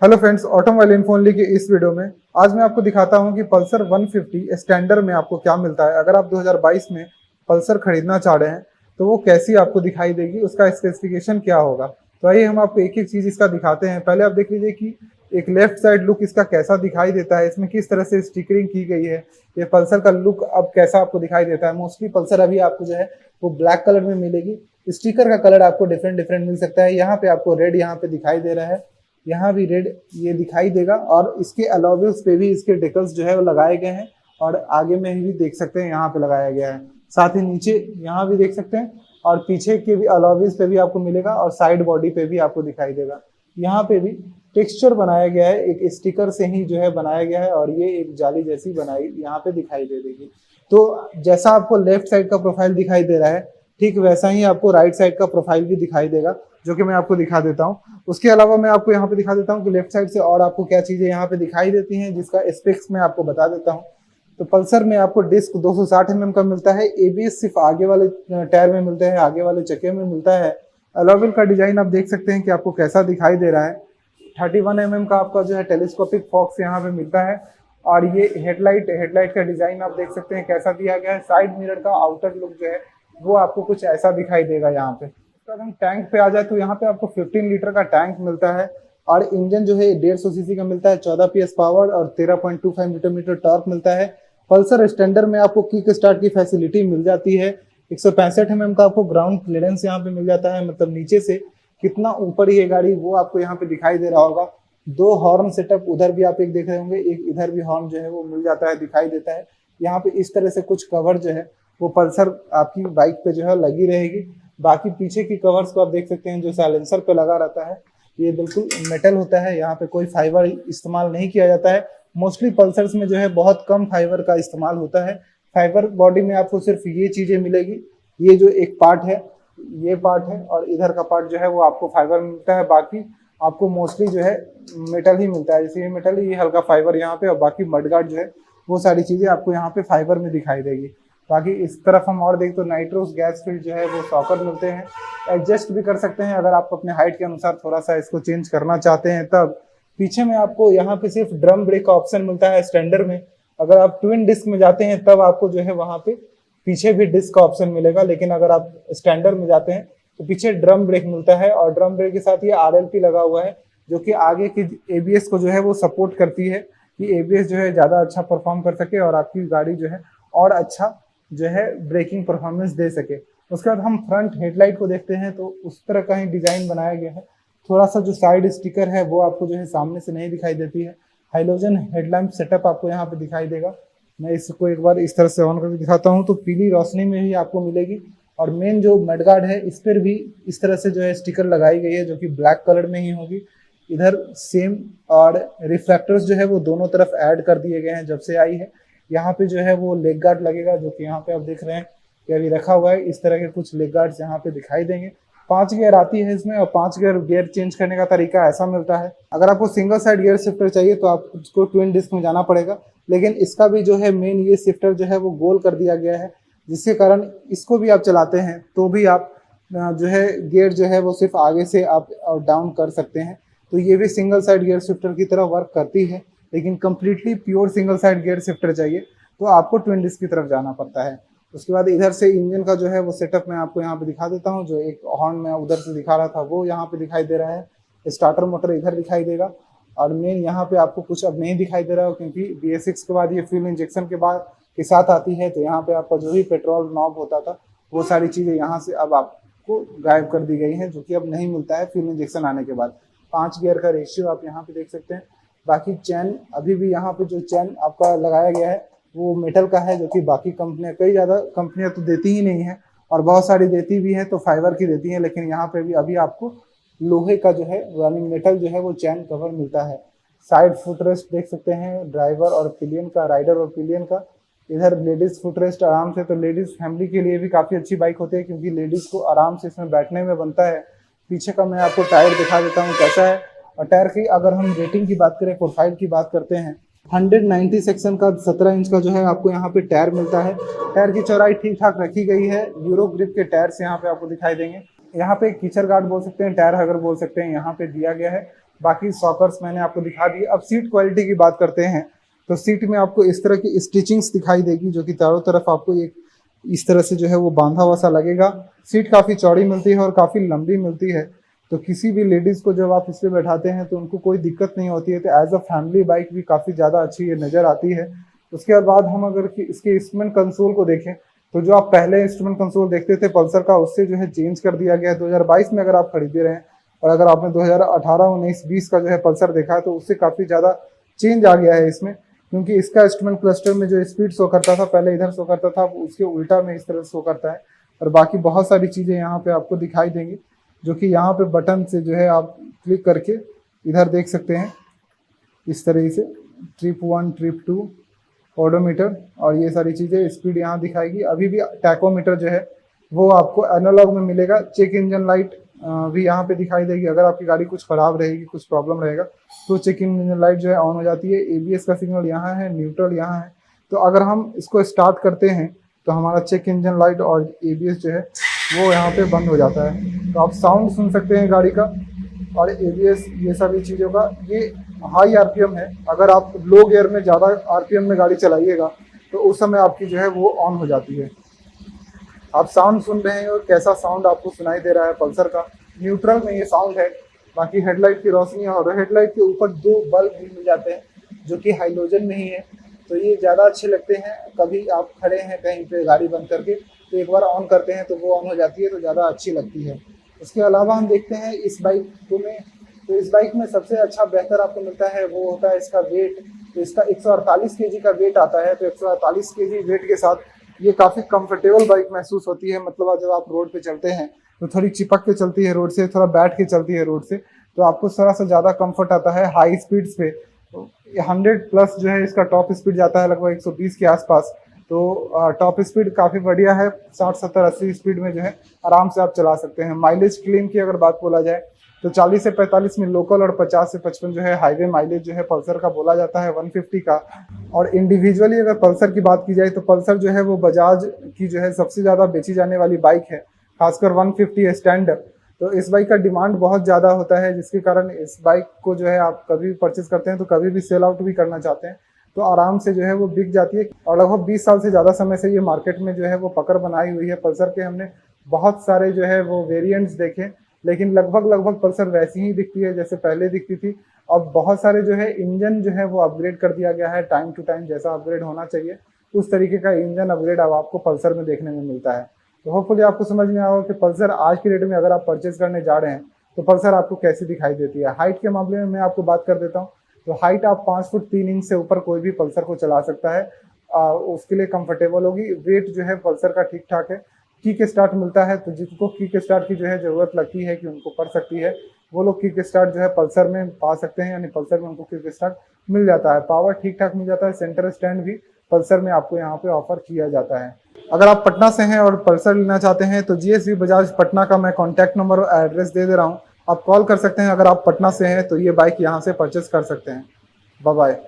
Hello friends, automobile info only के इस video में आज मैं आपको दिखाता हूं कि पल्सर 150 स्टैंडर्ड में आपको क्या मिलता है। अगर आप 2022 में पल्सर खरीदना चाह रहे हैं तो वो कैसी आपको दिखाई देगी, उसका स्पेसिफिकेशन क्या होगा। तो आइए हम आपको एक एक चीज़ इसका दिखाते हैं। पहले आप देख लीजिए कि एक लेफ्ट साइड लुक इसका कैसा दिखाई देता है, इसमें किस तरह से स्टिकरिंग की गई है, ये पल्सर का लुक अब कैसा आपको दिखाई देता है। मोस्टली पल्सर अभी आपको जो है वो ब्लैक कलर में मिलेगी। स्टिकर का कलर आपको डिफरेंट डिफरेंट मिल सकता है। यहाँ पे आपको रेड यहाँ पे दिखाई दे रहा है, यहाँ भी रेड ये दिखाई देगा, और इसके अलॉविल्स पे भी इसके डेकल्स जो है वो लगाए गए हैं, और आगे में भी देख सकते हैं यहाँ पे लगाया गया है। साथ ही नीचे यहाँ भी देख सकते हैं, और पीछे के भी अलॉविल्स पे भी आपको मिलेगा, और साइड बॉडी पे भी आपको दिखाई देगा। यहाँ पे भी टेक्सचर बनाया गया है, एक स्टिकर से ही जो है बनाया गया है, और ये एक जाली जैसी बनाई यहाँ पे दिखाई दे देगी। तो जैसा आपको लेफ्ट साइड का प्रोफाइल दिखाई दे रहा है, ठीक वैसा ही आपको राइट साइड का प्रोफाइल भी दिखाई देगा, जो कि मैं आपको दिखा देता हूँ। उसके अलावा मैं आपको यहाँ पे दिखा देता हूँ कि लेफ्ट साइड से और आपको क्या चीजें यहाँ पे दिखाई देती हैं, जिसका स्पेक्स मैं आपको बता देता हूँ। तो पल्सर में आपको डिस्क 260 mm का मिलता है। एबीएस सिर्फ आगे वाले टायर में मिलते हैं, आगे वाले चक्के में मिलता है। अलॉविल का डिजाइन आप देख सकते हैं कि आपको कैसा दिखाई दे रहा है। 31 mm का आपका जो है टेलीस्कोपिक फॉक्स यहाँ पे मिलता है, और ये हेडलाइट का डिजाइन आप देख सकते हैं कैसा दिया गया है। साइड मिरर का आउटर लुक जो है वो आपको कुछ ऐसा दिखाई देगा यहाँ पे। अगर हम टैंक पे आ जाए तो यहाँ पे आपको 15 लीटर का टैंक मिलता है, और इंजन जो है 150 सीसी का मिलता है, 14 PS पावर और 13.25 न्यूटन मीटर टॉर्क मिलता है। पल्सर स्टैंडर्ड में आपको किक स्टार्ट की फैसिलिटी मिल जाती है। 165 mm का आपको ग्राउंड क्लियरेंस यहाँ पे मिल जाता है, मतलब नीचे से कितना ऊपर ये गाड़ी वो आपको यहाँ पे दिखाई दे रहा होगा। 2 हॉर्न सेटअप उधर भी आप एक देख रहे होंगे, एक इधर भी हॉर्न जो है वो मिल जाता है, दिखाई देता है। यहाँ पे इस तरह से कुछ कवर जो है वो पल्सर आपकी बाइक पे जो है लगी रहेगी। बाकी पीछे की कवर्स को आप देख सकते हैं, जो साइलेंसर पे लगा रहता है ये बिल्कुल मेटल होता है, यहाँ पे कोई फाइबर इस्तेमाल नहीं किया जाता है। मोस्टली पल्सर्स में जो है बहुत कम फाइबर का इस्तेमाल होता है। फाइबर बॉडी में आपको सिर्फ ये चीजें मिलेगी, ये जो एक पार्ट है ये पार्ट है, और इधर का पार्ट जो है वो आपको फाइबर मिलता है। बाकी आपको मोस्टली जो है मेटल ही मिलता है, जैसे ये मेटल, ये हल्का फाइबर यहाँ पे, और बाकी मडगार्ड जो है वो सारी चीजें आपको यहाँ पे फाइबर में दिखाई देगी। बाकी इस तरफ हम और देखें तो नाइट्रोस गैस फील्ड जो है वो सॉकर मिलते हैं। एडजस्ट भी कर सकते हैं अगर आप अपने हाइट के अनुसार थोड़ा सा इसको चेंज करना चाहते हैं तब। पीछे में आपको यहाँ पे सिर्फ ड्रम ब्रेक का ऑप्शन मिलता है स्टैंडर्ड में। अगर आप ट्विन डिस्क में जाते हैं तब आपको जो है वहाँ पे पीछे भी डिस्क का ऑप्शन मिलेगा, लेकिन अगर आप स्टैंडर्ड में जाते हैं तो पीछे ड्रम ब्रेक मिलता है, और ड्रम ब्रेक के साथ ये RLP लगा हुआ है, जो कि आगे की ABS को जो है वो सपोर्ट करती है कि ABS जो है ज़्यादा अच्छा परफॉर्म कर सके और आपकी गाड़ी जो है और अच्छा जो है ब्रेकिंग परफॉर्मेंस दे सके। उसके बाद हम फ्रंट हेडलाइट को देखते हैं तो उस तरह का ही डिजाइन बनाया गया है। थोड़ा सा जो साइड स्टिकर है वो आपको जो है सामने से नहीं दिखाई देती है। हाइलोजन हेडलैम्प सेटअप आपको यहाँ पे दिखाई देगा। मैं इसको एक बार इस तरह से ऑन करके दिखाता हूँ तो पीली रोशनी में ही आपको मिलेगी, और मेन जो मडगार्ड है इस पर भी इस तरह से जो है स्टिकर लगाई गई है, जो कि ब्लैक कलर में ही होगी। इधर सेम, और रिफ्लेक्टर्स जो है वो दोनों तरफ ऐड कर दिए गए हैं जब से आई है। यहाँ पे जो है वो लेग गार्ड लगेगा, जो कि यहाँ पे आप देख रहे हैं कि अभी रखा हुआ है। इस तरह के कुछ लेग गार्ड्स यहाँ पे दिखाई देंगे। 5 गियर आती है इसमें, और 5 गियर चेंज करने का तरीका ऐसा मिलता है। अगर आपको सिंगल साइड गियर शिफ्टर चाहिए तो आपको ट्विन डिस्क में जाना पड़ेगा, लेकिन इसका भी जो है मेन ये शिफ्टर जो है वो गोल कर दिया गया है, जिसके कारण इसको भी आप चलाते हैं तो भी आप जो है गियर जो है वो सिर्फ आगे से आप डाउन कर सकते हैं। तो ये भी सिंगल साइड गियर शिफ्टर की तरह वर्क करती है, लेकिन completely pure single side gear shifter चाहिए तो आपको ट्विन डिस्क की तरफ जाना पड़ता है। उसके बाद इधर से इंजन का जो है वो सेटअप मैं आपको यहाँ पे दिखा देता हूँ। जो एक हॉर्न में उधर से दिखा रहा था वो यहाँ पे दिखाई दे रहा है। स्टार्टर मोटर इधर दिखाई देगा, और मेन यहाँ पे आपको कुछ अब नहीं दिखाई दे रहा है, क्योंकि BS6 के बाद ये फ्यूल इंजेक्शन के बाद के साथ आती है। तो यहाँ पे आपका जो भी पेट्रोल नॉब होता था वो सारी चीज़ें यहाँ से अब आपको गायब कर दी गई हैं, जो कि अब नहीं मिलता है फ्यूल इंजेक्शन आने के बाद। 5 गियर का रेशियो आप यहाँ पे देख सकते हैं। बाकी चैन अभी भी यहाँ पे जो चैन आपका लगाया गया है वो मेटल का है, जो कि बाकी कंपनियां, कई ज़्यादा कंपनियां तो देती ही नहीं है, और बहुत सारी देती भी है तो फाइबर की देती है, लेकिन यहाँ पे भी अभी आपको लोहे का जो है यानी मेटल जो है वो चैन कवर मिलता है। साइड फुटरेस्ट देख सकते हैं, ड्राइवर और पिलियन का, राइडर और पिलियन का। इधर लेडीज फुटरेस्ट आराम से, तो लेडीज फैमिली के लिए भी काफ़ी अच्छी बाइक होती है, क्योंकि लेडीज को आराम से इसमें बैठने में बनता है। पीछे का मैं आपको टायर दिखा देता हूँ कैसा है। और टायर की अगर हम रेटिंग की बात करें, प्रोफाइल की बात करते हैं, 190 सेक्शन का 17 इंच का जो है आपको यहाँ पे टायर मिलता है। टायर की चौड़ाई ठीक ठाक रखी गई है। यूरो ग्रिप के टायर्स यहाँ पे आपको दिखाई देंगे। यहाँ पे कीचड़ गार्ड बोल सकते हैं, टायर हगर बोल सकते हैं, यहाँ पे दिया गया है। बाकी सॉकर्स मैंने आपको दिखा दी। अब सीट क्वालिटी की बात करते हैं तो सीट में आपको इस तरह की स्टिचिंग्स दिखाई देगी जो कि चारों तरफ आपको एक इस तरह से जो है वो बांधा हुआ सा लगेगा। सीट काफ़ी चौड़ी मिलती है और काफ़ी लंबी मिलती है, तो किसी भी लेडीज़ को जब आप इस पर बैठाते हैं तो उनको कोई दिक्कत नहीं होती है। तो एज अ फैमिली बाइक भी काफ़ी ज़्यादा अच्छी ये नज़र आती है। उसके बाद हम अगर इसके इंस्ट्रूमेंट कंसोल को देखें तो जो आप पहले इंस्ट्रूमेंट कंसोल देखते थे पल्सर का, उससे जो है चेंज कर दिया गया है 2022 में अगर आप खरीदे रहे हैं। और अगर आपने 2018, 19, 20 का जो है पल्सर देखा है तो उससे काफ़ी ज़्यादा चेंज आ गया है इसमें, क्योंकि इसका इंस्ट्रूमेंट क्लस्टर में जो स्पीड शो करता था पहले इधर शो करता था, उसके उल्टा में इस तरह शो करता है। और बाकी बहुत सारी चीज़ें यहाँ पे आपको दिखाई देंगी जो कि यहाँ पे बटन से जो है आप क्लिक करके इधर देख सकते हैं इस तरह से ट्रिप 1, ट्रिप 2, ओडोमीटर और ये सारी चीज़ें स्पीड यहाँ दिखाएगी। अभी भी टैकोमीटर जो है वो आपको एनालॉग में मिलेगा। चेक इंजन लाइट भी यहाँ पे दिखाई देगी। अगर आपकी गाड़ी कुछ ख़राब रहेगी, कुछ प्रॉब्लम रहेगा तो चेक इंजन लाइट जो है ऑन हो जाती है। एबीएस का सिग्नल यहाँ है, न्यूट्रल यहाँ है। तो अगर हम इसको स्टार्ट करते हैं तो हमारा चेक इंजन लाइट और एबीएस जो है वो यहाँ पे बंद हो जाता है। तो आप साउंड सुन सकते हैं गाड़ी का और एबीएस ये सभी चीज़ों का। ये हाई आरपीएम है। अगर आप लो गियर में ज़्यादा आरपीएम में गाड़ी चलाइएगा तो उस समय आपकी जो है वो ऑन हो जाती है। आप साउंड सुन रहे हैं और कैसा साउंड आपको सुनाई दे रहा है पल्सर का। न्यूट्रल में ये साउंड है। बाकी हेडलाइट की रोशनी और हेडलाइट के ऊपर 2 बल्ब भी मिल जाते हैं जो कि हाइलोजन में ही है, तो ये ज़्यादा अच्छे लगते हैं। कभी आप खड़े हैं कहीं पे गाड़ी बंद करके तो एक बार ऑन करते हैं तो वो ऑन हो जाती है, तो ज़्यादा अच्छी लगती है। इसके अलावा हम देखते हैं इस बाइक को में, तो इस बाइक में सबसे अच्छा बेहतर आपको मिलता है वो होता है इसका वेट। तो इसका 148 केजी का वेट आता है। तो 148 केजी वेट के साथ ये काफ़ी कंफर्टेबल बाइक महसूस होती है। मतलब जब आप रोड पे चलते हैं तो थोड़ी चिपक के चलती है रोड से, थोड़ा बैठ के चलती है रोड से, तो आपको थोड़ा सा ज़्यादा कंफर्ट आता है हाई स्पीड्स पे। 100+ जो है इसका टॉप स्पीड जाता है लगभग 120 के आसपास। तो टॉप स्पीड काफ़ी बढ़िया है। 60, 70, 80 स्पीड में जो है आराम से आप चला सकते हैं। माइलेज क्लेम की अगर बात बोला जाए तो 40 से 45 में लोकल और 50 से 55 जो है हाईवे माइलेज जो है पल्सर का बोला जाता है 150 का। और इंडिविजुअली अगर पल्सर की बात की जाए तो पल्सर जो है वो बजाज की जो है सबसे ज़्यादा बेची जाने वाली बाइक है, खासकर 150 स्टैंडर्ड। तो इस बाइक का डिमांड बहुत ज़्यादा होता है, जिसके कारण इस बाइक को जो है आप कभी भी परचेज करते हैं तो कभी भी सेल आउट भी करना चाहते हैं तो आराम से जो है वो बिक जाती है। और लगभग 20 साल से ज़्यादा समय से ये मार्केट में जो है वो पकड़ बनाई हुई है। पल्सर के हमने बहुत सारे जो है वो वेरिएंट्स देखे, लेकिन लगभग पल्सर वैसी ही दिखती है जैसे पहले दिखती थी। अब बहुत सारे जो है इंजन जो है वो अपग्रेड कर दिया गया है। टाइम टू टाइम जैसा अपग्रेड होना चाहिए उस तरीके का इंजन अपग्रेड अब आपको पल्सर में देखने में मिलता है। तो होपफुली आपको समझ में आएगा कि पल्सर आज की डेट में अगर आप परचेज करने जा रहे हैं तो पल्सर आपको कैसी दिखाई देती है। हाइट के मामले में मैं आपको बात कर देता हूँ। तो हाइट आप 5 फुट 3 इंच से ऊपर कोई भी पल्सर को चला सकता है, उसके लिए कंफर्टेबल होगी। वेट जो है पल्सर का ठीक ठाक है। किक स्टार्ट मिलता है, तो जिनको किक स्टार्ट की जो है ज़रूरत लगती है कि उनको पड़ सकती है, वो लोग किक स्टार्ट जो है पल्सर में पा सकते हैं, यानी पल्सर में उनको किक स्टार्ट मिल जाता है। पावर ठीक ठाक मिल जाता है। सेंटर स्टैंड भी पल्सर में आपको यहाँ पे ऑफर किया जाता है। अगर आप पटना से हैं और पल्सर लेना चाहते हैं तो जीएसवी बजाज पटना का मैं कॉन्टैक्ट नंबर और एड्रेस दे दे रहा हूँ, आप कॉल कर सकते हैं। अगर आप पटना से हैं तो ये बाइक यहाँ से परचेस कर सकते हैं। Bye bye.